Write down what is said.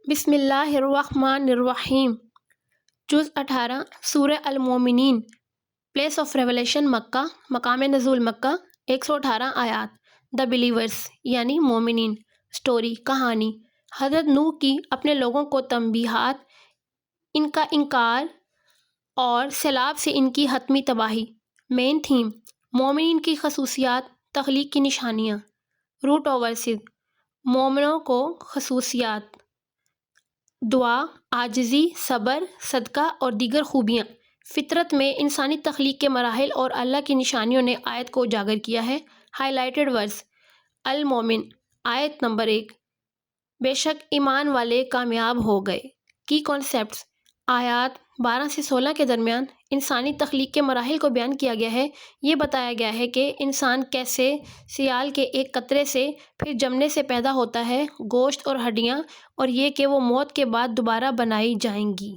بسم اللہ الرحمن الرحیم۔ جز 18 سورہ المومنین۔ پلیس آف ریولیشن مکہ، مقام نزول مکہ، 118 آیات۔ دا بلیورز یعنی مومنین۔ سٹوری کہانی، حضرت نوح کی اپنے لوگوں کو تنبیہات، ان کا انکار اور سیلاب سے ان کی حتمی تباہی۔ مین تھیم، مومنین کی خصوصیات، تخلیق کی نشانیاں۔ روٹ اور ورسز، مومنوں کو خصوصیات، دعا، عاجزی، صبر، صدقہ اور دیگر خوبیاں۔ فطرت میں انسانی تخلیق کے مراحل اور اللہ کی نشانیوں نے آیت کو اجاگر کیا ہے۔ ہائی لائٹڈ ورس: المومن، آیت نمبر 1۔ بے شک ایمان والے کامیاب ہو گئے۔ کی کانسیپٹس: آیات 12 سے 16 کے درمیان انسانی تخلیق کے مراحل کو بیان کیا گیا ہے۔ یہ بتایا گیا ہے کہ انسان کیسے سیال کے ایک قطرے سے، پھر جمنے سے پیدا ہوتا ہے، گوشت اور ہڈیاں، اور یہ کہ وہ موت کے بعد دوبارہ بنائی جائیں گی۔